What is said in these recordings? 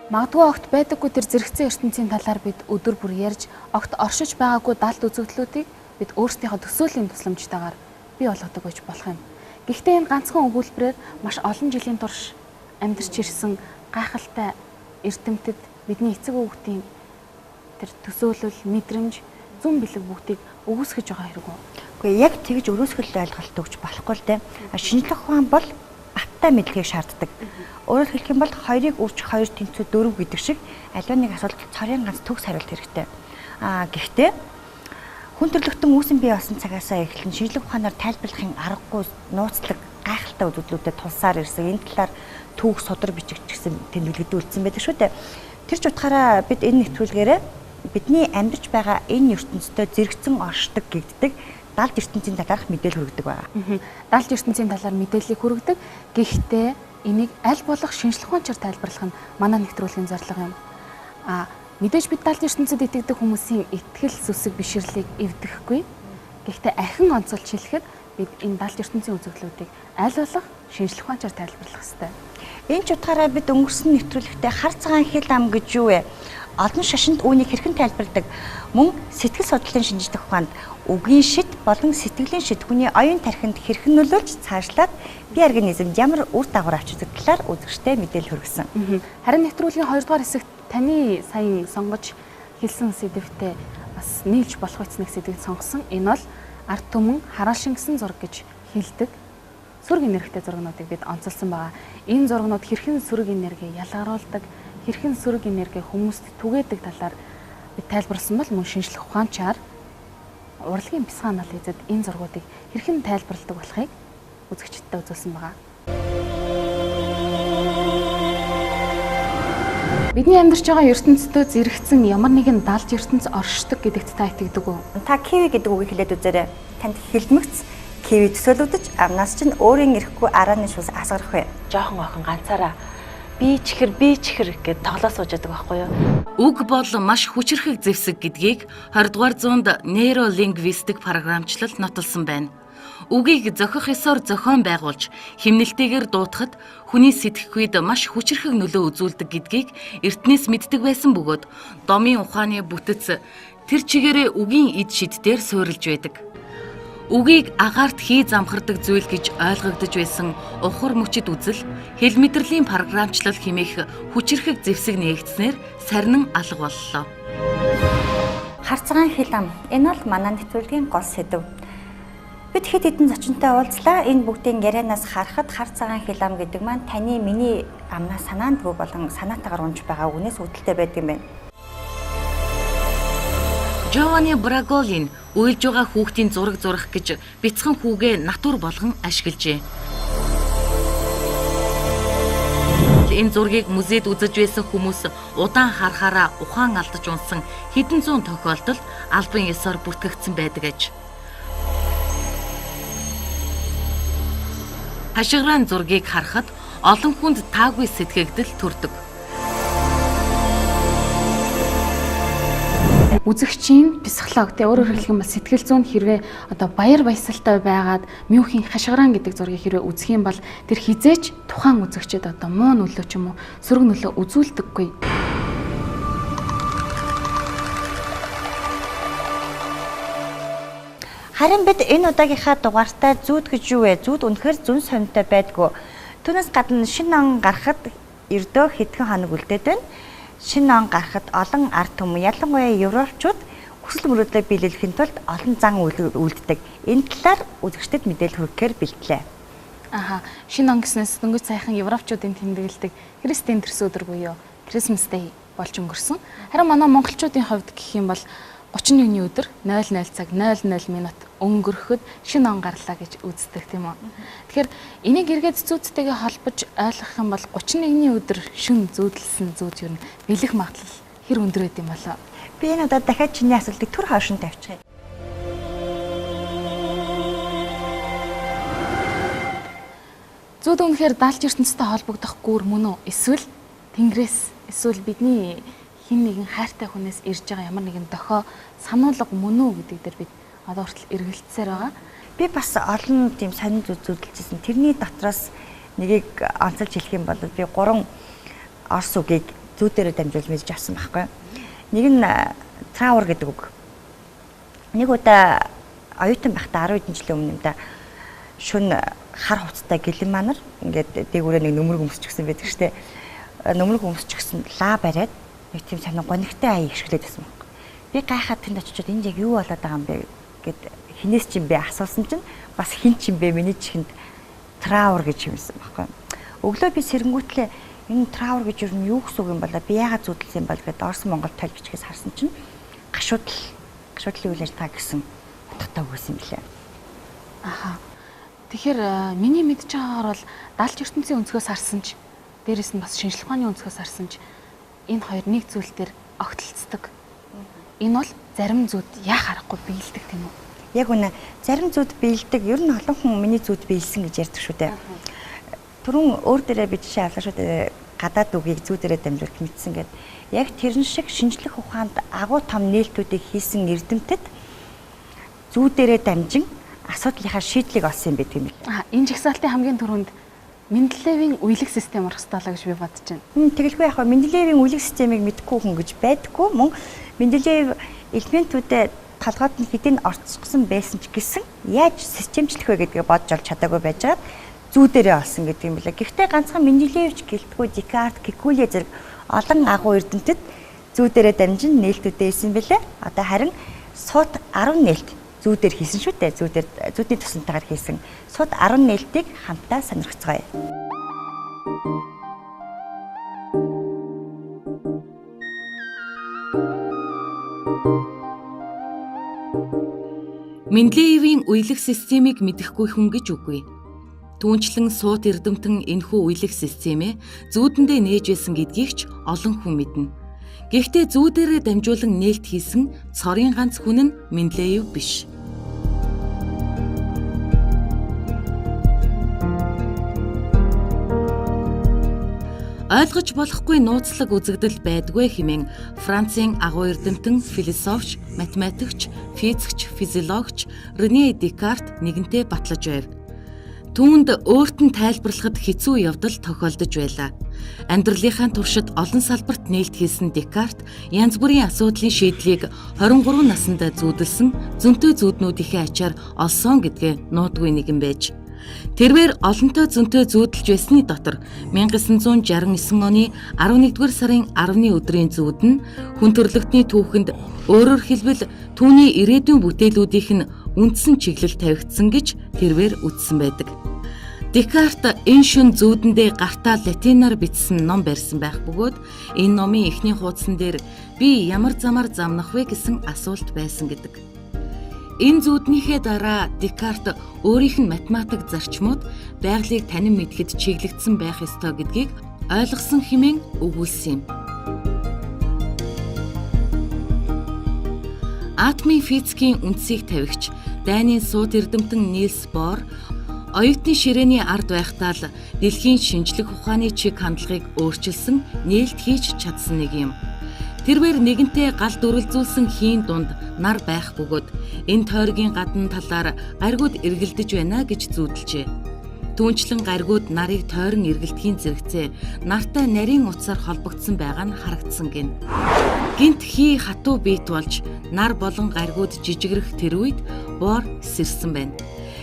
Магадгүй огт байдаггүй тэр зэрэгцэн ертөнцийн талаар бид өдөр бүр ярьж, огт оршиж байгаагүй далд үзэгдлүүдийг бид өөрсдийнхөө төсөөлийн тусламжтайгаар бий болгодог гэж болох юм. Гэхдээ энэ ганцхан өгүүлбэрээр маш олон жилийн турш амьдарч ирсэн гайхалтай эрдэмтэд бидний эцэг өвгтийн тэр төсөөлөл, мэдрэмж, зүүн бэлэг бүгдийг өгөөсгөж байгаа хэрэг үү? Үгүй яг тэгж өрөөсгөл ойлголт өгч болохгүй л дээ. Шинжлэх ухаан бол баттай мэдлэгийг шаарддаг. Өөрөөр хэлэх юм бол 2-ыг үрж 2 тэнцүү 4 гэдэг шиг аливаа нэг асуудалд цорын ганц төгс хариулт хэрэгтэй. Гэхдээ хүн төрлөختөн үүсэн бий болсон цагаасаа эхлэн шинжлэх ухаанаар тайлбарлахын аргагүй нууцлаг гайхалтай үзэгдлүүдэд тулсаар ирсэн. Энэ талаар түүх судар бичигч гэсэн тэмдэглэгдүүлсэн байдаг шүү дээ. Тэр ч утгаараа бид энэ нэвтрүүлгээрээ бидний амьдарч байгаа энэ ертөнцийн зэрэгцэн оршдог гэгддэг далд ертөнцийн талаарх мэдээлэл хүргэдэг байгаа. Далд ертөнцийн талаар мэдээллийг хүргэдэг. Гэхдээ энийг аль болох шинжлэх ухаанчаар тайлбарлах нь манай нэвтрүүлгийн зорилго юм. Мэдээж бид далд ертөнцид итгэдэг хүмүүсийн итгэл сүсэг бишрлийг эвдэхгүй. Гэхдээ ахин онцолж хэлэхэд бид энэ далд ертөнцийн үзэгдлүүдийг аль болох шинжлэх ухаанчаар тайлбарлах ёстой. Энэ ч утгаараа бид өнгөрсөн нэвтрүүлэгтээ хар цагаан хил ам гэж юу вэ? Олон шашинд үүнийг хэрхэн тайлбарладаг? Мөн сэтгэл судлалын шинжлэх ухаанд үгийн шид болон сэтгэлийн шид хүний оюун тархинд хэрхэн нөлөөлж цаашлаад бие организмд ямар үр дагавар авчирдаг талаар үзэгчтэй мэдээлэл хүргэсэн. Харин нэвтрүүлгийн 2 дугаар хэсэгт таны саяхан сонгож хэлсэн сэдвтэ бас нийлж болох эцнийг сэдвийг сонгосон. Энэ бол ард түмэн хараал шингэсэн зураг гэж хэлдэг сүрэг энергитэй зургнуудыг бид онцолсон байгаа. Энэ зургнууд хэрхэн сүрэг энерги ялгаруулдаг, хэрхэн сүрэг энерги хүмүүст түгээдэг талаар бид тайлбарласан бол мөн шинжлэх ухаанчаар урлагийн бясалгал анализэд энэ зургуудыг хэрхэн тайлбарладаг болохыг үзэгчдэд үзүүлсэн байгаа. Бидний амьдарч байгаа ертөнцийн зэрэгцэн ямар нэгэн далд ертөнц оршдог гэдэгт та итгэдэг үү? Та киви гэдэг үгийг хэлээд үзээрэй. Танд хэлмэгц киви төсөөлөгдөж амнаас чинь өөрийн ирэхгүй арааны шүүс асгарах вэ? Жохон охин ганцаараа би чихэр гэд тоглоо сууж байдаг байхгүй юу? Үг бол маш хүчрхэг зэвсэг гэдгийг 20 дугаар зуунд нейролингвистик програмчлал нотолсон байна. Үгийг зохих ёсоор зохион байгуулж, химнэлтэйгээр дуутахад хүний сэтгэхүйд маш хүчрхэг нөлөө үзүүлдэг гэдгийг эртнээс мэддэг байсан бөгөөд домын ухааны бүтэц тэр чигээрээ үгийн эд шидээр суурилж байдаг. Үгийг агаарт хий замхардаг зүйл гэж ойлгогдож байсан ухар мөчид үзэл, хэл мэдрэлийн програмчлал хэмээх хүчрхэг зэвсэг нээгдснээр сарнин алга боллоо. Хар цагаан хил ам. Энэ бол манай нэвтрүүлгийн гол сэдэв. Бид хэд хэдэн зочинтой уулзлаа. Энэ бүгдийн ярианаас харахад хар цагаан хил ам гэдэг маань таны миний амнаас санаандгүй болон санаатаагаар унж байгаа үгнээс үүдэлтэй байдаг юм байна. Giovanni Bragollin уйлж байгаа хүүхдийн зураг зурах гэж бяцхан хүүгээ натур болгон ашиглажээ. Энэ зургийг музейд үзэж байсан хүмүүс удаан харахаараа ухаан алдаж унсан хэдэн зуун тохиолдолд албан ёсоор бүртгэгдсэн байдаг аж. Хашгиран зургийг харахад олон хүнд таагүй сэтгэгдэл төрдөг. Үзэгчийн психолог өөрөөр хэлэх юм бол сэтгэл зүйн хэрвээ одоо баяр баясгалтай байгаад мюхийн хашгиран гэдэг зургийг хэрвээ үзэх юм бол тэр хизээч тухайн үзэгчд одоо муу нөлөө ч юм уу сөрөг нөлөө үзүүлдэггүй. Харин бид энэ удаагийнхаа дугаартаа зүүд гэж юу вэ? Зүүд үнэхээр зүн сонтой байдгүй. Түүнээс гадна шинэ он гарахад ердөө хэдхэн хоног үлдээд байна. Шинэ он гарахад олон ард түмэн ялангуяа европчууд хүсэл мөрөөдөө биелүүлэхийн тулд олон зан үйлддэг. Энэ талаар үзэгчдэд мэдээлэл хүргэхээр бэлтлээ. Шинэ он гэснээс дөнгөж сайхан европчуудын тэмдэглэдэг Христийн төрс өдөр буюу Christmas Day болж өнгөрсөн. Харин манай монголчуудын хувьд гэх юм бол 31-ний өдөр 00 цаг 00 минут өнгөрөхөд шинэ он гарлаа гэж үздэг тийм үү. Тэгэхээр энийг эргээд зүүдтэйгээ холбож ойлгох юм бол 31-ний өдөр шүн зүүдэлсэн зүүд юу бэлэх магадлал хэр өндөр байд юм болоо. Би энэ удаа дахиад чиний асуултыг түр хойшин тавьчих. Зүүд үнэхээр далж ертөнцтэй холбогдох гүр мөн үү? Эсвэл тэнгэрээс эсвэл бидний хин нэгэн хайртай хүнээс ирж байгаа ямар нэгэн дохио сануулга мөн үү гэдэг дээр бид одоо хүртэл эргэлцсээр байгаа. Би бас олон тийм сонин зүйлжсэн. Тэрний дотроос нэгийг онцолж хэлэх юм бол би 3 орс үгийг зүү дээрээ дамжуул мэдж авсан байхгүй. Нэг нь траур гэдэг үг. Нэг удаа оюутан байхдаа 10 хэдэн жилийн өмнө юм да шүн хар хувцастай гэлэн манар ингээд дээгүүрээ нэг нөмрөг өмсчихсэн байдаг штэ. Нөмрөг өмсчихсэн лаа бариад нэг тийм сонин гонигтай ая ишгэлээд байсан юм. Би гайхаад тэнд очичоод энд яг юу болоод байгаа юм бэ гэд хинээс ч юм бэ асуусан чинь бас хин ч юм бэ миний чихэнд траур гэж юмсан байхгүй. Өглөө би сэрэнгүүтлээ энэ траур гэж юу юу гэсэн үг юм болоо би яагаад зүудэлсэн юм бол гэдээ Орос Монгол тойл бичгээс харсан чинь гашуудлын үйл ажиллагаа гэсэн утгатай үгсэн юм билээ. Аха. Тэгэхээр миний мэдж байгаагаар бол даалж ертөнцийн өнцгөөс харсан ч дээрэс нь бас шинжлэх ухааны өнцгөөс харсан ч энэ хоёр нэг зүйл дээр огтлцдаг. Энэ бол зарим зүүд яах аргагүй биелдэг тийм үү? Яг үнэ зарим зүүд биелдэг. Ер нь олон хүн миний зүүд биелсэн гэж ярьдаг шүү дээ. Түрүүн өөр дээрээ би жишээ авлаа шүү дээ. Гадаад үгийг зүү дээрээ дамжуулж мэдсэн гэдэг. Яг тэрэн шиг шинжлэх ухаанд агуу том нээлтүүдийг хийсэн эрдэмтэд зүү дээрээ дамжин асуудлынхаа шийдлийг олсон юм байдаг юм байна. Энэ жагсаалтын хамгийн түрүүнд Менделеевийн үейлэх систем орох ёстой гэж би бодож байна. Тэгэлгүй яг Менделеевийн үейлэх системийг мэдэхгүй хүн гэж байдаггүй. Мөн Менделеев элементүүдэд толгойд нь хэдийн орцсон байсан ч гэсэн яаж системчлэх вэ гэдгээ бодж олж чадаагүй байжгаад зүү дээрээ олсон гэдэг юм байна. Гэхдээ ганцхан Менделеевч гэлтгүй Декарт, Кекуле зэрэг олон агуу эрдэмтэд зүү дээрээ дамжин нээлтүүдээ хийсэн бэлээ. Одоо харин сууд 10 нээлт зүү дээр хийсэн шүү дээ. Зүүдний тусантайгаар хийсэн сууд 10 нээлтийг хамтаа сонирхцгаая. Менделеевийн үейлэх системийг мэдэхгүй хүн гэж үгүй. Түүнчлэн суут эрдэмтэн энэхүү үейлэх системээ зүүдэндээ нээж байсан гэдгийг ч олон хүн мэднэ. Гэхдээ зүү дээрээ дамжуулан нээлт хийсэн цорын ганц хүн нь Менделеев биш. Ойлгож болохгүй нууцлаг үзэгдэл байдгүй хэмээн Францын агуу эрдэмтэн, философч, математикч, физикч, физиологч Рене Декарт нэгэнтээ батлаж байв. Түүнд өөрт нь тайлбарлахад хэцүү явдал тохиолдож байлаа. Амьдралынхаа туршид олон салбарт нээлт хийсэн Декарт янз бүрийн асуудлын шийдлийг 23 наснд зүүдэлсэн зөнтөө зүүднүүдийнхээ ачаар олсон гэдгээ нуудгүй нэгэн байж. Тэрээр олонтой зөнтөө зүүдэлж байсны дотор 1969 оны 11-р сарын 10-ны өдрийн зүүд нь хүн төрөлхтний түүхэнд өөрөөр хэлбэл түүний ирээдүйн бүтээлүүдийнх нь үндсэн чиглэл тавигдсан гэж тэрээр үзсэн байдаг. Декарт энэ шүн зүүдэндээ гартаа латинаар бичсэн ном барьсан байх бөгөөд энэ номын эхний хуудсан дээр би ямар замаар замнах вэ гэсэн асуулт байсан гэдэг. Энэ зүүднийхээ дараа Декарт өөрийнх нь математик зарчмууд байгалыг танин мэдэхэд чиглэгдсэн байх ёстой гэдгийг ойлгосон хэмээн өгүүлсэн юм. Атомын физикийн үндсийг тавигч дайны сууд эрдэмтэн Нильс Бор оюутны ширээний ард байхдаа л дэлхийн шинжлэх ухааны чиг хандлагыг өөрчилсөн нээлт хийж чадсан нэг юм. Тэрээр нэгэнтээ гал дүрэлзүүлсэн хийн дунд нар байх бөгөөд энэ тойргийн гадна талаар гаригууд эргэлдэж байна гэж зүүдэлжээ. Түүнчлэн гаригууд нарыг тойрон эргэлдэхийн зэрэгцээ нартай нарийн утсаар холбогдсон байгаа нь харагдсан гин. Гинт хий хатуу биет болж нар болон гаригууд жижигрэх тэр үед Бор сэрсэн байна.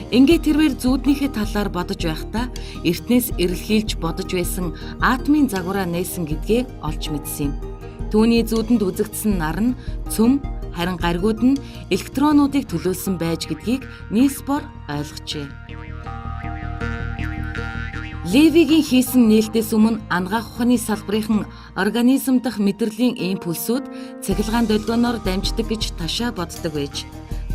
Ингээд тэрээр зүүднийхээ талаар бодож байхдаа эртнээс эрэлхийлж бодож байсан атомын загвараа нээсэн гэдгээ олж мэдсэн юм. Түүний зүүдэнд үзэгдсэн нар нь цөм, харин гаригууд нь электронуудыг төлөөлсөн байж гэдгийг Нильс Бор ойлгожээ. Левигийн хийсэн нээлтээс өмнө ангаах ухааны салбарын организм дахь мэдрэлийн импульсүүд цахилгаан долгионоор дамждаг гэж ташаа боддог байж.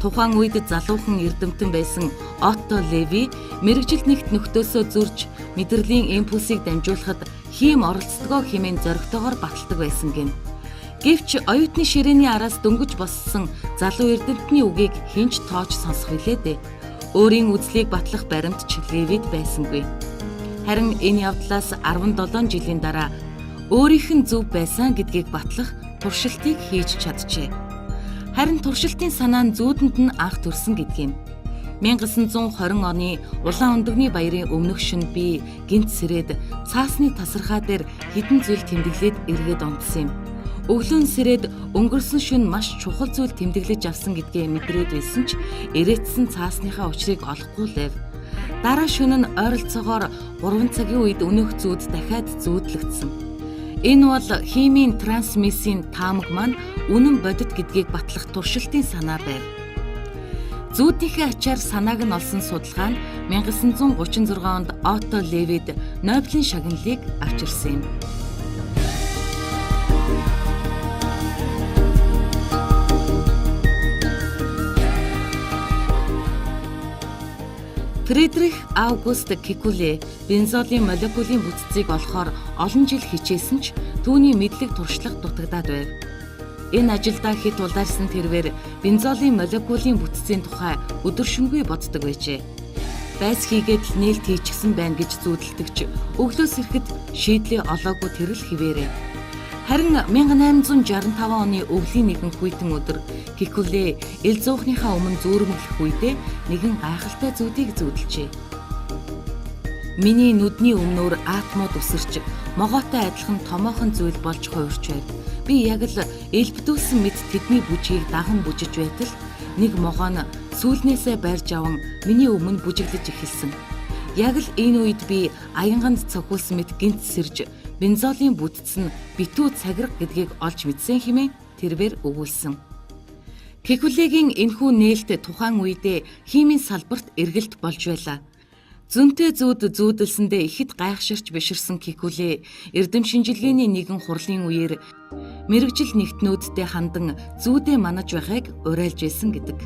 Тухайн үед залуухан эрдэмтэн байсан Отто Леви мэрэгжилт нэгт нөхдөөсөө зурж мэдрэлийн импульсийг дамжуулахад хийм оролцдгоо хэмээн зоригтойгоор баталдаг байсан гин. Гэвч оюутны ширээний араас дөнгөж боссон залуу эрдэмтний үгийг хинч тоож сонсох билээ дээ. Өөрийн үзлийг батлах баримт ч Левид байсангүй. Харин энэ явдлаас 17 жилийн дараа өөрийнх нь зөв байсан гэдгийг батлах туршилтыг хийж чаджээ. Харин туршилтын санаа нь зүүдэнд нь анх төрсөн гэдгийм. 1920 оны Улаан өндөгний баярын өмнөх шөнө би гинт сэрээд цаасны тасархаа дээр хідэн зүйл тэмдэглээд эргээд унтсан юм. Өглөө сэрээд өнгөрсөн шөнө маш чухал зүйл тэмдэглэж авсан гэдгээ мэдрээд байсан ч ирээдсэн цаасныхаа учрыг олохгүй лэв. Дараа шөнө нь ойролцоогоор 3 цагийн үед өнөөх зүүд дахиад зүүдлэгдсэн. Энэ бол химийн трансмиссийн таамаг маань үнэн бодит гэдгийг батлах туршилтын санаа байв. Зүүдийнхээ ачаар санааг нь олсон судалгаа нь 1936 онд Отто Левид Нобелийн шагналыг авчирсан юм. Фридрих Аугуст Кекуле бензолын молекулын бүтцийг олохоор олон жил хичээсэн ч түүний мэдлэг туршлага дутагдаад байв. Энэ ажилдаа хэд улаарсан тэрвэр бензолын молекулын бүтцийн тухай өдөр шөнөгүй боддог байжээ. Байс хийгээд л нээлт хийчихсэн байна гэж зүүдэлдэгч өглөөс ирэхэд шийдлээ олоогүй тэрл хിവэрээ. Харин 1865 оны өвлийн нэгэн хүйтэн өдөр Кекуле ил зуухныхаа өмнө зүүрмэглэх үедээ нэгэн гайхалтай зүүдийг зүүдэлжээ. Миний нүдний өмнөөр атомууд үсэрч могоотой адилхан томоохон зүйл болж хуурч байв. Би яг л элбдүүлсэн мэт тэдний бүжгийг даган бүжиж байтал нэг могоо нь сүүлнээсээ барьж аван миний өмнө бүжиглэж эхэлсэн. Яг л энэ үед би аянганд цохиулсан мэт гинт сэрж бензолын бүтц нь битүү цагираг гэдгийг олж мэдсэн хэмээн тэрвэр өгүүлсэн. Кекулегийн энэхүү нээлт тухайн үедээ химийн салбарт эргэлт болж байлаа. Зүнтэй зүүд зүүдэлсэндээ ихэд гайхширч биширсэн Кекуле эрдэм шинжилгээний нэгэн хурлын үеэр мэрэгжил нэгтнүүдтэй хандан зүүдээ манаж байхыг уриалж байсан гэдэг.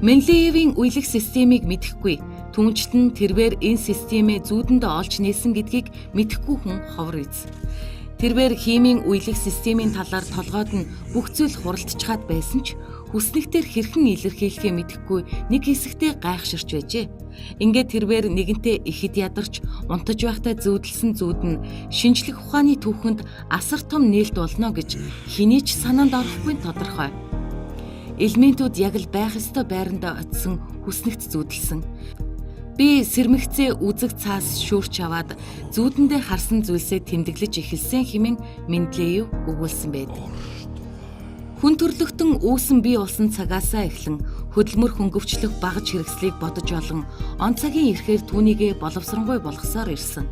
Менделеевийн үейлэх системийг мэдэхгүй, түнчлэн тэрвэр энэ системээ зүүдэндээ олж нээсэн гэдгийг мэдэхгүй хүн ховор биз. Тэрвэр химийн үейлэх системийн талаар толгойд нь бүх зүйл хуралдчихад байсан ч хүснэгтэр хэрхэн илэрхийлэхээ мэдэхгүй нэг хэсэгтээ гайхширч байжээ. Ингээд тэрвэр нэгэнтээ ихэд ядарч унтаж байхдаа зүүдэлсэн зүүд нь шинжлэх ухааны түүхэнд асар том нээлт болно гэж хэний ч санаанд орохгүй тодорхой. Элементүүд яг л байх ёстой байранда очисон хүснэгт зүүдэлсэн. Би сэрмэгцээ үзэг цаас шүүрч аваад зүүдэндээ харсан зүйлсээ тэмдэглэж эхэлсэн хэмээн Менделеев өгүүлсэн байдаг. Хүн төрлөختөн үүсэн бий болсон цагаасаа эхлэн хөдөлмөр хөнгөвчлөх багаж хэрэгслийг бодож олон он цагийн ирэхээр түүнийгээ боловсронгуй болгосоор ирсэн.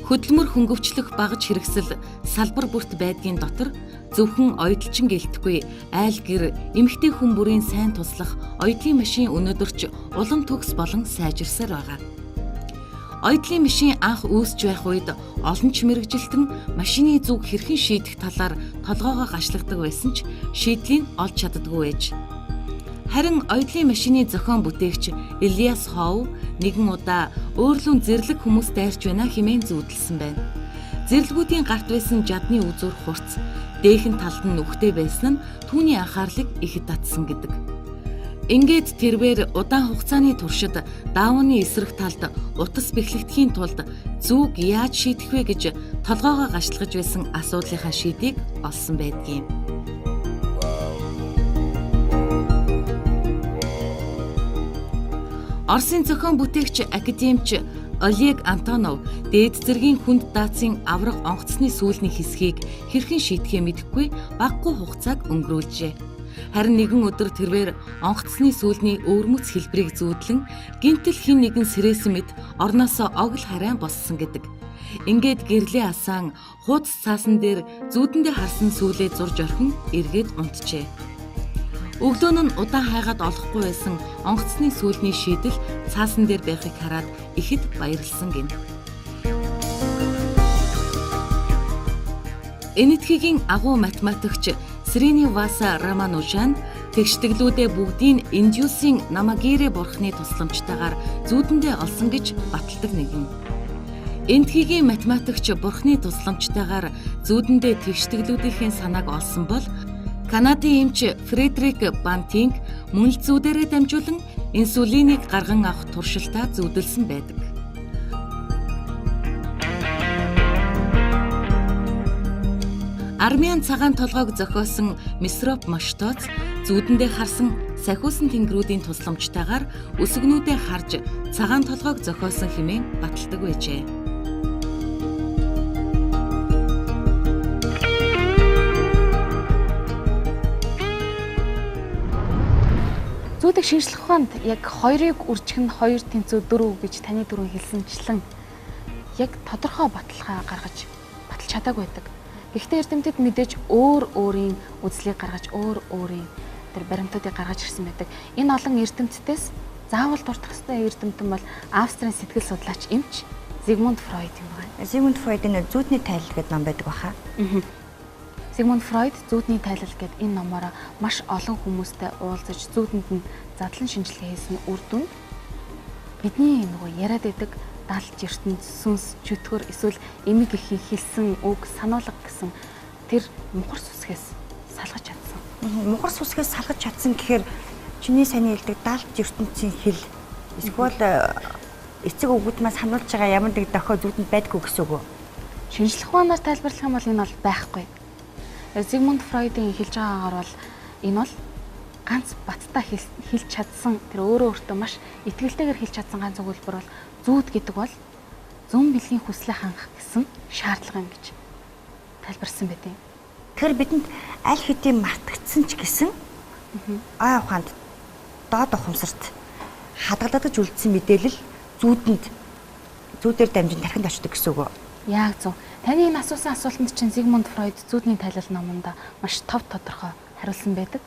Хөдөлмөр хөнгөвчлөх багаж хэрэгсэл салбар бүрт байдгийн дотор зөвхөн оюутлчин гэлтгүй айл гэр эмэгтэй хүн бүрийн сайн туслах оюутлын машин өнөөдөрч улам төгс болон сайжирсаар байгаа. Оюутлын машин анх үүсч байх үед олон ч мэрэгжилтэн машины зүг хэрхэн шийдэх талаар толгоогоо гашлагдаг байсан ч шийдлийг олж чаддаггүй байж. Харин оюутлын машины зохион бүтээгч Elias Howe нэгэн удаа өөрлөн зэрлэг хүмүүс дайрч байна хэмээн зүүдэлсэн байна. Зэрлэгүүдийн гарт байсан жадны үзүүр хурц, дээхэн талд нь нүхтэй байсан нь түүний анхаарлыг ихэд татсан гэдэг. Ингээд тэрвэр удаан хугацааны туршид даавны эсрэг талд утас бэхлэгдэхийн тулд зүг яаж шийдэх вэ гэж толгоогоо гашлагж байсан асуудлынхаа шийдийг олсон байдгийн. Оросын зохион бүтээгч академич Олег Антонов дээд зэргийн хүнд даацын авраг онгоцны сүүлний хэсгийг хэрхэн шийдэхээ мэдэхгүй багагүй хугацааг өнгөрүүлжээ. Харин нэгэн өдөр тэрвэр онгоцны сүүлний өвөрмөц хэлбэрийг зүүдлэн гинтэл хин нэгэн сэрээсэн мэт орноосоо огл харайн болсон гэдэг. Ингээд гэрлээ асаан хуудас цаасан дээр зүүдэндээ харсан сүүлээ зурж орхин эргээд унтжээ. Өглөө нь удаан хайгаад олохгүй байсан онгоцны сүүлний шийдэл цаасан дээр байхыг хараад ихэд баярлсан гин. Энэтхэгийн агуу математикч Сриниваса Раманужан тэгшдэглүүдээ бүгдийг Индиусийн Намагире бурхны тусламжтайгаар зүүдэндээ олсон гэж баталдаг нэгэн. Энэтхэгийн математикч бурхны тусламжтайгаар зүүдэндээ тэгшдэглүүдийн санааг олсон бол Канадын эмч Фредерик Бантинг мөн л зүүдэрээ дамжуулан инсулинийг гарган авах туршилтаа зүүдэлсэн байдаг. Армян цагаан толгойг зохиосон Месроп Маштоц зүүдэндээ харсан сахиусан тэнгэрүүдийн тусламжтайгаар өсгөнүүдээ харж цагаан толгойг зохиосон хэмээн баталдаг байжээ. Зүүдэг шинжлэх ухаанд яг 2-ыг үржих нь 2 тэнцүү 4 гэж таны дөрөв хэлсэнчлэн яг тодорхой баталгаа гаргаж баталж чадаагүй байдаг. Гэхдээ эрдэмтэд мэдээж өөр өөрийн үзлийг гаргаж өөр өөрийн тэр баримтуудыг гаргаж ирсэн байдаг. Энэ олон эрдэмтдээс заавал дуртах ёстой эрдэмтэн бол Австрийн сэтгэл судлаач эмч Зигмунд Фройд юм байна. Зигмунд Фройдын зүүдний тайлал гэдэг ном байдаг баха. Зигмунд Фройд зүүдний тайлал гэдэг энэ номоор маш олон хүмүүстэй уулзаж зүүдэнд нь задлан шинжилгээ хийсний үр дүнд бидний нөгөө яриад байдаг даалж ертөнд сүнс чөтгөр эсвэл эмиг ихийн хэлсэн үг сануулга гэсэн тэр мухар сүсгээс салгаж чадсан. Мухар сүсгээс салгаж чадсан гэхээр чиний сайн хэлдэг даалж ертөнцийн хэл эсвэл эцэг өвгөдмээс сануулж байгаа ямар нэг дохио зүүдэнд байдгүй гэсэн үг үү? Шинжлэх ухаанаар тайлбарлах юм бол энэ бол байхгүй. Зигмунд Фройдын хэлж байгаагаар бол энэ бол ганц баттай хэлж чадсан тэр өөрөө өөртөө маш итгэлтэйгээр хэлж чадсан ганц өгүүлбэр бол зүүд гэдэг бол зүүн бэлгийн хүслээ хангах гэсэн шаардлага юм гэж тайлбарсан байдیں۔ Тэгэхээр бидэнд аль хэдийн мартагдсан ч гэсэн ой ухаанд доод ухамсарт хадгалагдаж үлдсэн мэдээлэл зүүдээр дамжин тархинд очдог гэсэн үг үү? Яг зөв. Таны энэ асуусан асуултанд чинь Зигмунд Фройд зүүдний тайлал номонд маш тодорхой хариулсан байдаг.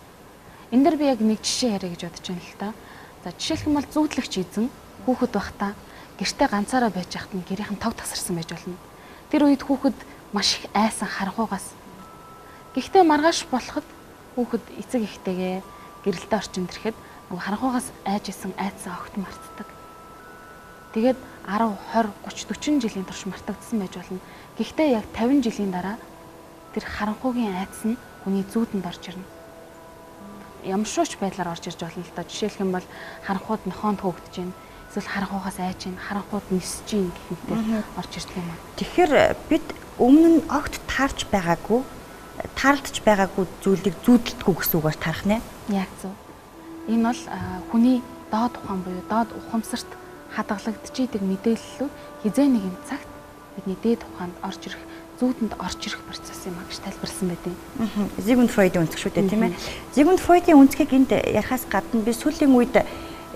Энэ дэр би яг нэг жишээ яриа гэж бодож байна л та. За жишээлх юм бол зүүдлэгч эзэн хүүхэд байхдаа гэртээ ганцаараа байж байхад нь гэрийнх нь тог тасарсан байж болно. Тэр үед хүүхэд маш их айсан харанхуугаас. Гэхдээ маргааш болоход хүүхэд эцэг эхтэйгээ гэрэлтэй орчинд ирэхэд харанхуугаас айж исэн айдсан огт мартдаг. Тэгээд 10, 20, 30, 40 жилийн турш мартагдсан байж болно. Гэхдээ яг 50 жилийн дараа тэр харанхуугийн айдас нь хүний зүүдэнд орж ирнэ. Ямар шууч байдлаар орж ирж болно л доо. Жишээлх юм бол харанхууд нохоонд хөөгдөж байна. Эсвэл харанхуугаас айж байна, харанхууд нисэж байна гэх мэт орж ирдэг юм аа. Тэгэхээр бид өмнө нь огт таарч байгаагүй, таарлаж байгаагүй зүйлийг зүүдэлдэггүй гэсэн үгээр тарах нэ. Яг зөв. Энэ бол хүний доод ухаан буюу доод ухамсарт хадгалагдж идэг мэдээллүүд хизээ нэгэн цагт бидний дээд ухаанд орж ирэх, зүүдэнд орж ирэх процесс юм а гэж тайлбарласан байдаг. Зигмунд Фройдын үнцэг шүү дээ, тийм ээ. Зигмунд Фройдын үнцгийг энд ярихаас гадна би сүүлийн үед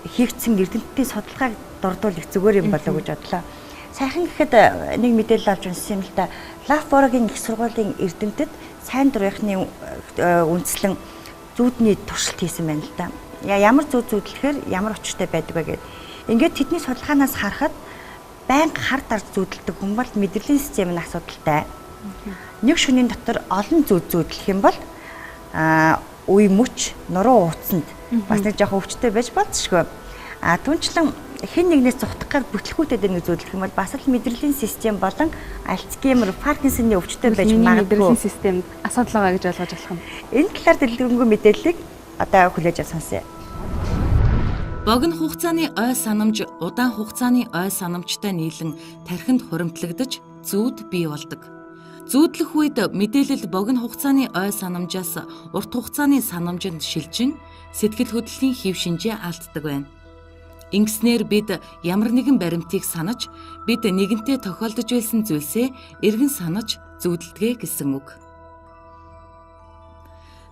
хийгдсэн эрдэмтдийн судалгааг дурдвал их зүгээр юм болоо гэж бодлоо. Сайхан гэхэд нэг мэдээлэл олж уншсан юм л да. Лафборогийн их сургуулийн эрдэмтэд сайн дурынхны үндэслэн зүүдний туршилт хийсэн байна л да. Ямар зүүдлэхээр ямар очиртай байдаг вэ гэдэг. Ингээд тэдний судалгаанаас харахад байнга хар дарж зүүдэлдэг хүн бол мэдрэлийн системийн асуудалтай. Нэг шөнийн дотор олон зүүдлэх юм бол үе мөч, нуруу ууцсанд бас нэг жоохон өвчтэй байж болцшгүй. Түнчлэн хэн нэгнээс зүхтахаар бүтлгүүтэд нэг зүүдлэх юм бол бас л мэдрэлийн систем болон Альцгеймер, Паркинсоны өвчтэй байж магадгүй. Мэдрэлийн системд асуудал байгаа гэж ойлгож болох юм. Энэ талаар дэлгэрэнгүй мэдээллийг одоо хүлээж авч сонсъё. Богино хугацааны ой санамж удаан хугацааны ой санамжтай нийлэн тархинд хуримтлагдаж зүүд бий болдог. Зүүдлэх үед мэдээлэл богино хугацааны ой санамжаас урт хугацааны санамжинд шилжин сэтгэл хөдлөлийн хэв шинжээ алддаг байна. Ингэснээр бид ямар нэгэн баримтыг санаж, бид нэгэнтээ тохиолдож байсан зүйлсээ эргэн санаж зүүдэлдэг гэсэн үг.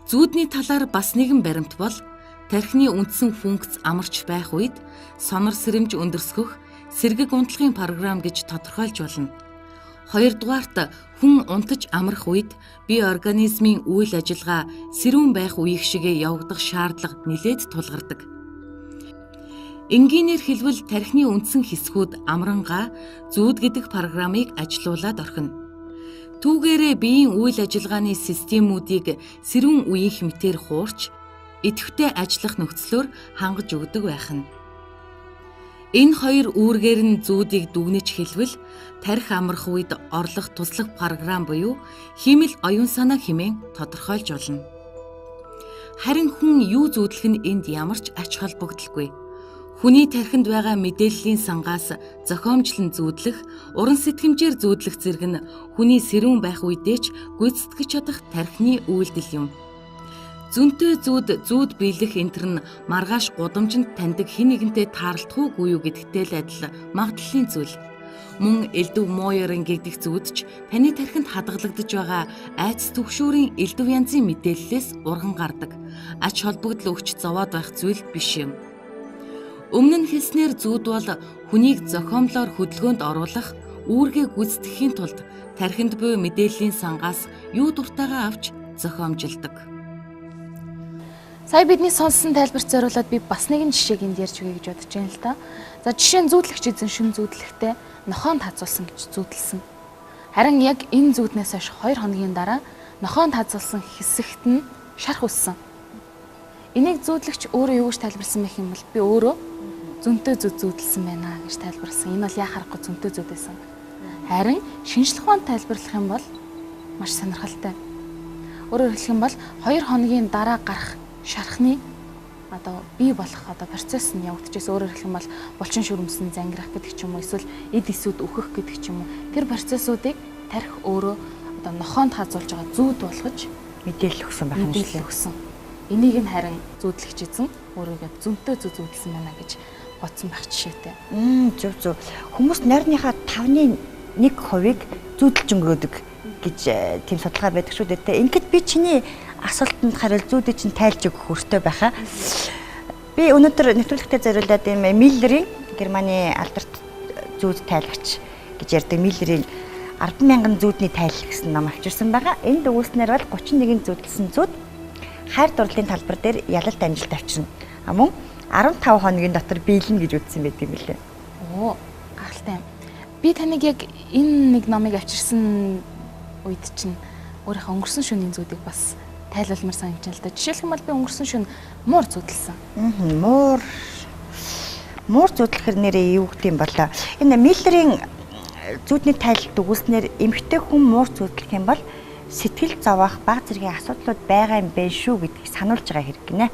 Зүүдний талаар бас нэгэн баримт бол тархины үндсэн функц амарч байх үед сонор сэрэмж өндөрсгөх сэргэг унтлагын програм гэж тодорхойлж болно. Хоёрдугаарт хүн унтаж амрах үед бие организмын үйл ажиллагаа сэрүүн байх үеиг шигээ явагдах шаардлага нэлээд тулгардаг. Энгийнээр хэлбэл тархины үндсэн хэсгүүд амрангаа зүүд гэдэг програмыг ажилуулад орхино. Түүгээрээ биеийн үйл ажиллагааны системүүдийг сэрүүн үеийн хэмтээр хуурч идэвхтэй ажиллах нөхцлөөр хангаж өгдөг байх нь. Энэ хоёр үүргээр нь зүүдийг дүгнэж хэлбэл тархи амрах үед орлох туслах програм буюу химэл оюун санаа хэмээн тодорхойлж болно. Харин хүн юу зүүдлэх нь энд ямар ч ач холбогдолгүй. Хүний тархинд байгаа мэдээллийн сангаас зохиомжлон зүүдлэх, уран сэтгэмжээр зүүдлэх зэрэг нь хүний сэрүүн байх үедээ ч гүйцэтгэж чадах тархины үйлдэл юм. Зүнтэй зүүд биелэх энтер нь маргааш гудамжинд таньдаг хэн нэгэнтэй таарлахгүй юу гэдэгтэй л адил магадлалын зүйл. Мөн элдв мууярын гэгдэх зүүдч таны тархинд хадгалагдж байгаа айц түгшүүрийн элдв янзын мэдээллээс урган гардаг. Ач холбогдол өгч зовоод байх зүйл биш юм. Өмнө нь хэлснээр зүүд бол хүнийг зохиомлоор хөдөлгөөнд оруулах, үүргээ гүйцэтгэхийн тулд тархинд буй мэдээллийн сангаас юу дуртайгаа авч зохиомжилдог. Сая бидний сонссон тайлбарт зориулаад би бас нэгэн жишээг энд ярьж өгье гэж бодож байна л да. За жишээ нь зүүдлэгч эзэн шүн зүүдлэхдээ нохоонд хазуулсан гэж зүүдэлсэн. Харин яг энэ зүүднээс хойш 2 хоногийн дараа нохоонд хазуулсан хэсэгт нь шарх үссэн. Энийг зүүдлэгч өөрөө юу гэж тайлбарсан байх юм бол би өөрөө зөнтэй зүүд зүүдэлсэн байна гэж тайлбарласан. Энэ бол яа харахгүй зөнтэй зүүд байсан. Харин шинжлэх ухаанд тайлбарлах юм бол маш сонирхолтой. Өөрөөр хэлэх юм бол 2 хоногийн дараа гарах шархны бий болох процесс нь явагдчихсэн. Өөрөөр хэлэх юм бол булчин шүрмсэн зангирах гэдэг ч юм уу, эсвэл эд эсүүд өөхөх гэдэг ч юм уу. Тэр процессуудыг тархи өөрөө нохоонд хазуулж байгаа зүүд болгож мэдээлэл өгсөн байх юм шиг өгсөн. Энийг нь харин зүүдлэгч эзэн өөрийгөө зөнтэй зүүдэлсэн байна гэж бодсон байх жишээтэй. Зөв. Хүмүүс нойрныхаа 5-ны 1% зүүдэлж өнгөрөөдөг гэж тийм судалгаа байдаг шүү дээ. Ингээд би чиний асуултанд хариулт зүүдийг чинь тайлж өгөх хүртэй байхаа. Би өнөөдөр нэвтрүүлэгтээ зориулаад юм Миллерийн Германы алдарт зүүд тайлагч гэж ярьдаг Миллерийн 10,000 зүүдний тайлал гэсэн ном авчирсан байгаа. Энд өгүүлснээр бол 31 зүүдэлсэн зүүд хайр дурлалын талбар дээр ялалт амжилт авчирна. Мөн 15 хоногийн дотор биелнэ гэж үзсэн байдаг юм лээ. Гахалтай. Би таныг яг энэ нэг номыг авчирсан үед чинь өөрийнхөө өнгөрсөн шөнийн зүүдийг бас тайлбармаар санагдаж байна л да. Жишээлх юм бол би өнгөрсөн шөнө муур зүүдэлсэн. Муур зүүдлэхэр нэрээ юу гэдэг юм болоо. Энэ Миллерийн зүүдний тайлалт өгүүлснээр эмэгтэй хүн муур зүүдлэх юм бол сэтгэл зовоох баг зэргийн асуудлууд байгаа юм байна шүү гэдгийг сануулж байгаа хэрэг гинэ.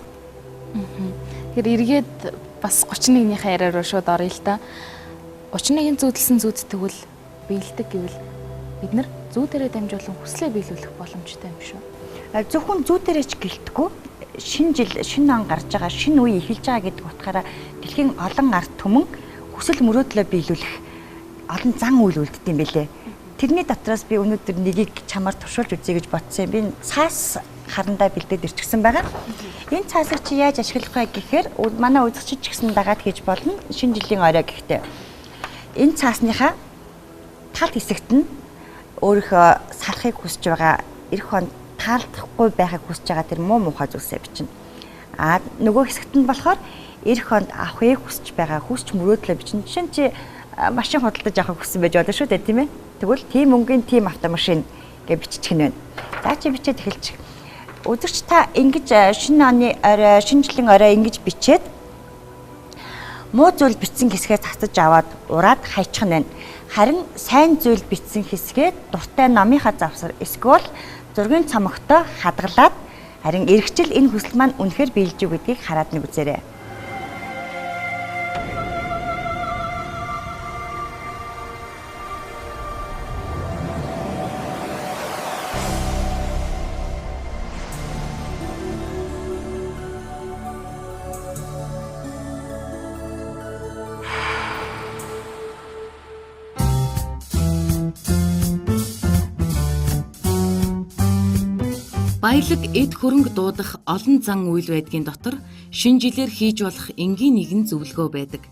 Тэгэхээр эргээд бас 31-ийнхээ яриа руу шууд оръё л да. 31 зүүдэлсэн зүүд тэгвэл биелдэг гэвэл бид нар зүүдэрээ дамжуулан хүслээ биелүүлэх боломжтой юм шүү. Зөвхөн зүүдэрээ ч гэлтгүү шинэ он гарч байгаа, шинэ үе эхэлж байгаа гэдэг утгаараа дэлхийн олон ард түмэн хүсэл мөрөөдлөө биелүүлэх олон зан үйл үлддэг юм билэ. Тэрний дотроос би өнөөдөр нэгийг чамаар туршуулж үзье гэж бодсон юм. Би цаас харандаа бэлдээд ирчихсэн байгаа. Энэ цаасыг чи яаж ашиглах вэ гэхээр манай үзэгчид ч гэсэн дагаад хийж болно. Шинэ жилийн орой гэхдээ энэ цаасныхаа тал хэсэгт нь өөрийнхөө салахыг хүсэж байгаа, эх хонд таалдахгүй байхыг хүсэж байгаа тэр муу муухай зүйлсээ бичнэ. Нөгөө хэсэгт нь болохоор эх хонд авахыг хүсэж байгаа, хүсч мөрөөдлөө бичнэ. Жишээ нь чи машин худалдаж авахыг хүссэн байж болно шүү дээ, тийм ээ. Тэгвэл тийм мөнгөний тийм автомашин гэж биччих нь байна. За чи бичээд эхэлчих. Үзэгч та ингэж шинэ оны орой, шинэ жилийн орой ингэж бичээд муу зүйл бичсэн хэсгээ цацаж аваад ураад хайчих нь байна. Харин сайн зүйл бичсэн хэсгээ дуртай номынхаа завсар эсвэл зургийн цомогтой хадгалаад харин эргэжил энэ хүсэл маань үнэхээр биелж үү гэдгийг хараад нэг үзээрэй. Баялаг эд хөрөнгө дуудах олон зан үйл байдгийн дотор шинэ жилээр хийж болох энгийн нэгэн зөвлөгөө байдаг.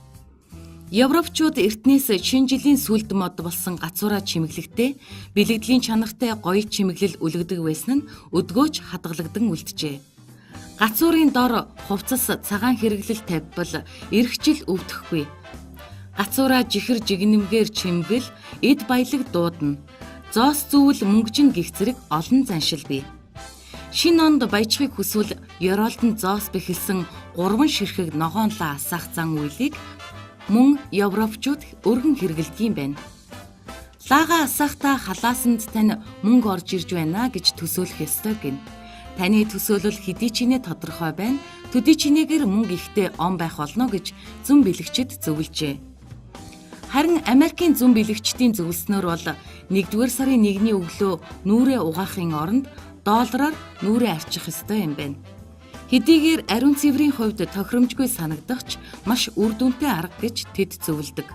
Европчууд эртнээс шинэ жилийн сүлд мод болсон гацуураа чимэглэхдээ бэлэгдлийн чанартай гоё чимэглэл үлгдэг байсан нь өдгөөч хадгалагдан үлджээ. Гацуурын дор хувцас цагаан хэрэглэл тавьбал эрх жил өвдөхгүй. Гацуураа жихэр жигнэмгээр чимгэл эд баялаг дуудана. Зоос зүүл мөнгөжин гих зэрэг олон заншил бий. Шинэ онд баяжхыг хүсвэл ёроолтон зоос бэхэлсэн 3 ширхэг ногоонлоо асаах зан үйлийг мөн европчууд өргөн хэрэгэлдэг юм байна. Лага асаахта халаасанд тань мөнгө орж ирж байна гэж төсөөлөх ёстой гин. Таны төсөөлөл хэдий ч нэ тодорхой байна. Төдий чинээгээр мөнгө ихтэй он байх болно гэж зүүн бэлэгчид зөвлөжээ. Харин Америкийн зүүн бэлэгчдийн зөвлөснөөр бол 1-р сарын 1-ний өглөө нүүрээ угаахын оронд доллараар нүүрээ арчих ёстой юм байна. Хэдийгээр ариун цэврийн хувьд тохиромжгүй санагдах ч маш үр дүнтэй арга гэж тэд зөвлөдөг.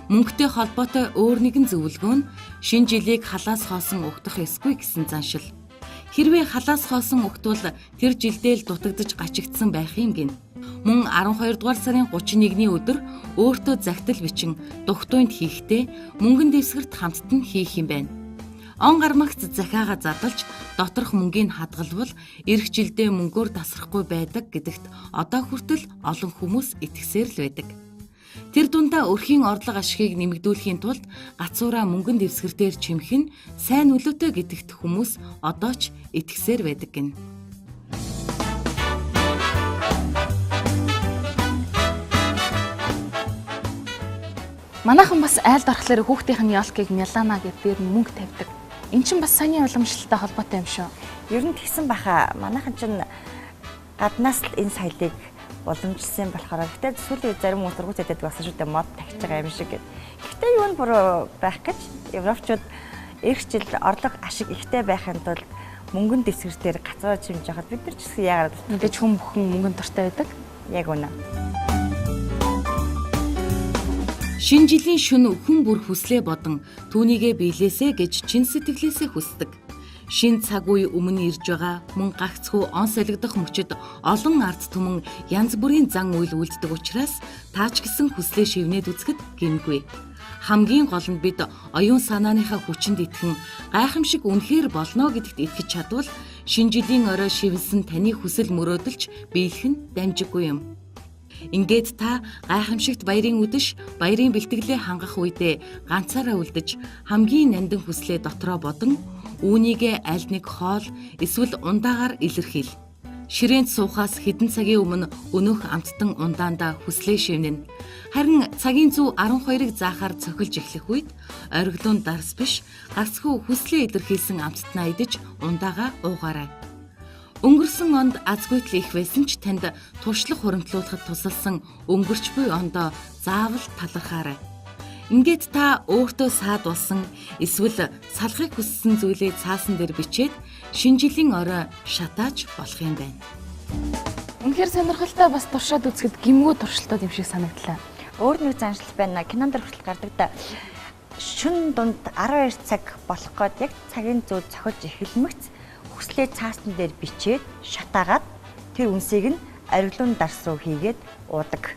Мөнгөтэй холбоотой өөр нэгэн зөвлөгөө нь шинэ жилийг халаас хоосон угтах ёсгүй гэсэн заншил. Хэрвээ халаас хоосон угтвал тэр жилдээ л дутагдж гачигдсан байх юм гин. Мөн 12 дугаар сарын 31-ний өдөр өөртөө загтал бичин дугтуйнд хийхдээ мөнгөн дэвсгэрт хамтд нь хийх юм байна. Он гармагц захиагаа задлж доторх мөнгийг хадгалвал эх жилдээ мөнгөөр тасрахгүй байдаг гэдэгт одоо хүртэл олон хүмүүс итгэсээр л байдаг. Тэр дундаа өрхийн орлого ашигыг нэмэгдүүлэхийн тулд гацуураа мөнгөн дэвсгэртээр чимэх нь сайн нөлөөтэй гэдэгт хүмүүс одоо ч итгэсээр байдаг гин. Манайхан бас айлд орохлоор хүүхдийнх нь ялкийг мялана гэдгээр мөнгө тавьдаг. Эн чинь бас саяны уламжлалтай холбоотой юм шүү. Ер нь тэгсэн баха. Манайхан чинь гаднаас л энэ соёлыг уламжилсан болохоор гэхдээ сүүлийн зарим хүмүүс сургуультай болсон шүү дээ мод тагч байгаа юм шиг гэдэг. Гэхдээ юу нь буруу байх гэж европчууд эх жил орлого ашиг ихтэй байхын тулд мөнгөн дэвсгэртээр гацраа чимж яхад бид нар ч гэсэн яагаад Мэдээж хүн бүхэн мөнгөнд дуртай байдаг. яг үнэ. Шинэ жилийн шөнө хүн бүр хүслээ бодон түүнийгээ биелээсэ гэж чин сэтгэлээсээ хүсдэг. Шинэ цаг үе өмнө ирж байгаа мөн гагцхүү он солигдох мөчөд олон ард түмэн янз бүрийн зан үйл үлддэг учраас таач гисэн хүслээ шивнээд үзэхэд гэмгүй. Хамгийн гол нь бид оюун санааныхаа хүчинд итгэн гайхамшиг үнэхээр болно гэдэгт итгэж чадвал шинэ жилийн орой шивнсэн таны хүсэл мөрөөдөлч биелэх нь дамжиггүй юм. Ингээд та гайхамшигт баярын үдэш, баярын бэлтгэлээ хангах үедээ ганцаараа үлдэж хамгийн нандин хүслээ дотроо бодон үүнийгээ аль нэг хоол эсвэл ундаагаар илэрхийл. Ширээнд суухаас хэдэн цагийн өмнө өнөөх амттан ундаандаа хүслээ шивнэнэ. Харин цагийн зүү 12-ыг заахаар цохилж эхлэх үед ориглон дарс биш гацхүү хүслээ илэрхийлсэн амттнаа идэж ундаага уугаарай. Өнгөрсөн онд азгүйтэл их байсан ч танд туршлага хуримтлуулахад тусалсан өнгөрч буй ондоо заавал талархаарай. Ингээд та өөртөө саад болсон эсвэл салахыг хүссэн зүйлээ цаасан дээр бичээд шинэ жилийн орой шатааж болох юм байна. Үнэхээр сонирхолтой бас туршаад үзэхэд гимгүү туршилтууд юм шиг санагдлаа. Өөр нэг заншил байна. Кинонд хүртэл гардаг да. Шөнө дунд 12 цаг болох гээд яг цагийн зүү цохиж эхэлмэгц хүслээ цаасан дээр бичээд шатаагаад тэр үнсийг нь ориглон дарс руу хийгээд уудаг.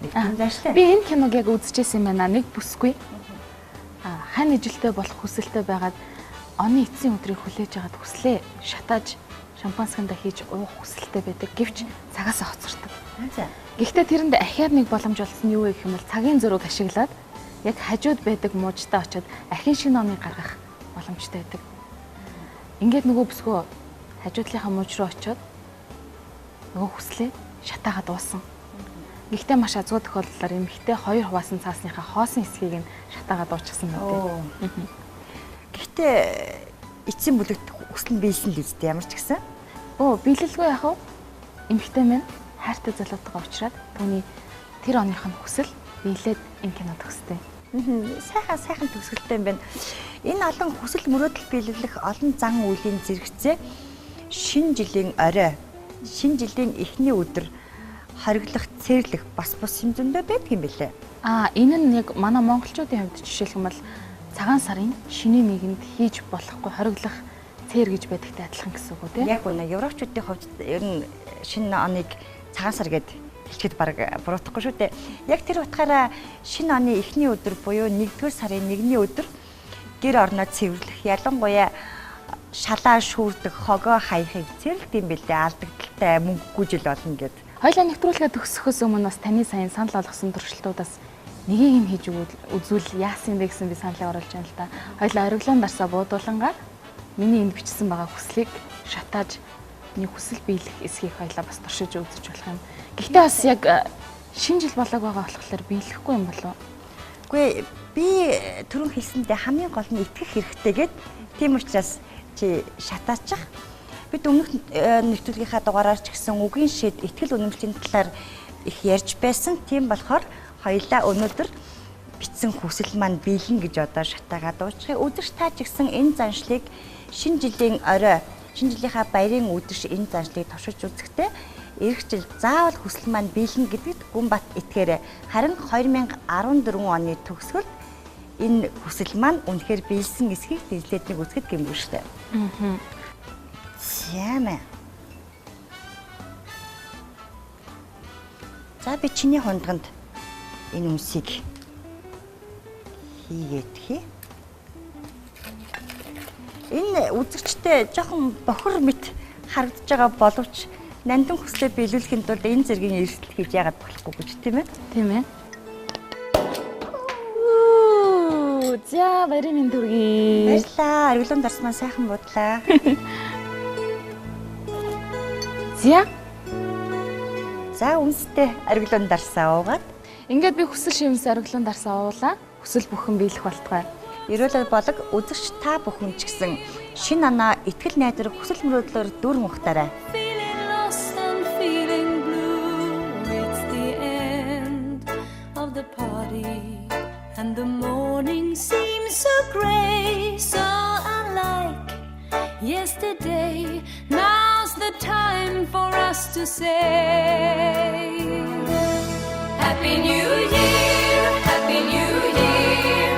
Нэг юм зааштай. Би энэ киног яг үзчихсэн юм байна. Нэг бүсгүй. Хань ижилтэй болох хүсэлтэй байгаад оны эцсийн өдрийг хүлээж агаад хүслээ шатааж шампансканда хийж уух хүсэлтэй байдаг. Гэвч цагаас хоцордог. Гэхдээ тэрэнд ахиад нэг боломж олсон нь юу вэ гэх юм бол цагийн зураг ашиглаад яг хажууд байдаг муужтай очиод ахин шинэ оныг гаргах боломжтой байдаг. Ингээд нөгөө бүсгүй хажуудлынхаа мууж руу очиод нөгөө хүслээ шатаагаад уусан. Гэхдээ маш азгүй тохиолдлоор эмэгтэй 2 хуваасан цаасныхаа хоосон хэсгийг нь шатаагаад уучсан байдаг. Гэхдээ эцсийн бүлэгт хүсэл нь биелсэн л үстэй ямар ч гэсэн. Биелэлгүй яах вэ? Эмэгтэй мэн хайртай залуутайгаа уулзраад түүний тэр оных нь хүсэл биелээд энэ кино төгсдөө. Сайхан төгсгөлтэй юм байна. Энэ олон хүсэл мөрөөдөл биелүүлэх олон зан үйлийн зэрэгцээ шинэ жилийн орой, шинэ жилийн эхний өдөр хориглох, цэрлэх бас юм зөндөө байдаг юм билээ. Энэ нь яг манай монголчуудын хувьд жишээлх юм бол цагаан сарын шинэ нэгэнд хийж болохгүй хориглох цээр гэж байдагтай адилхан гэсэн үг үү тийм? Яг үнэ. Европчуудын хувьд ер нь шинэ оныг цагаан сар гэдэг хэлчихэд баг буруутахгүй шүү дээ. Яг тэр утгаараа шинэ оны эхний өдөр буюу 1-р сарын 1-ний өдөр гэр орноо цэвэрлэх, ялангуяа шалаа шүүрдэг, хогоо хаяхыг цэвэрлэх юм билээ. Алдагдaltaй мөнгөгүй жил болно гэд. Хоёлаа нэвтрүүлгээ төгсөхөөс өмнө бас таны сайн санал болгосон туршилтуудаас нэгийг нь хийж үзвэл яасан бэ гэсэн би саналаа оруулж байна л да. Хоёлаа ориглон дарсаа буудуулангаа миний энд бичсэн байгаа хүслийг шатааж миний хүсэл биелэх эсхийг хоёлаа бас туршиж үзэж болох юм. Гэхдээ бас яг шинэ жил болоог байгаа болохоор биелэхгүй юм болов уу? Үгүй би түрүүн хэлсэндээ хамгийн гол нь итгэх хэрэгтэй гэд тийм учраас чи шатаачих. Бид өмнөх нэвтрүүлгийнхаа дугаараар ч гэсэн үгийн шид ихтгэл үнэмшлийн талаар их ярьж байсан. Тийм болохоор хоёулаа өнөөдөр бичсэн хүсэл маань биелэн гэж одоо шатаагаад дуучрыг өдөрч та ч гэсэн энэ заншлыг шинэ жилийн орой, шинэ жилийнхаа баярын өдөр энэ заншлыг туршиж үзэхдээ эх жил заавал хүсэл маань биелэн гэдэгт гүн бат итгээрэй. Харин 2014 оны төгсгөлд энэ хүсэл маань үнэхээр биелсэн эсхийг дэвлээд нэг үзэхэд гэмгүй штэ. Зямэ. За би чиний хундганд энэ үнсийг хийгээдхий. Энэ үзэгчтэй жоохон бохор мэт харагдаж байгаа боловч нандин хүслээ биелүүлэхэд тулд энэ зэргийн эрсдэл хийж яагаад болохгүй гэж тийм ээ? Тийм ээ. За баярын минь төргий. Баярлаа. Аргилуун дарсмаа сайхан буудлаа. Зя. За үнстэй аргилуун дарсаа уугаад Ингээд би хүсэл шивнээс аргалуун дарсаа уулаа. Хүсэл бүхэн биелэх болтугай. ерөөлөл болог үзэгч та бүхэн ч гэсэн шин анаа итгэл найдраг хүсэл мөрөөдлөөр дүрм ухтаарай. Feeling lost and feeling blue. It's the end of the party, and the morning seems so grey, so unlike yesterday. Now's the time for us to say Happy New Year, Happy New Year.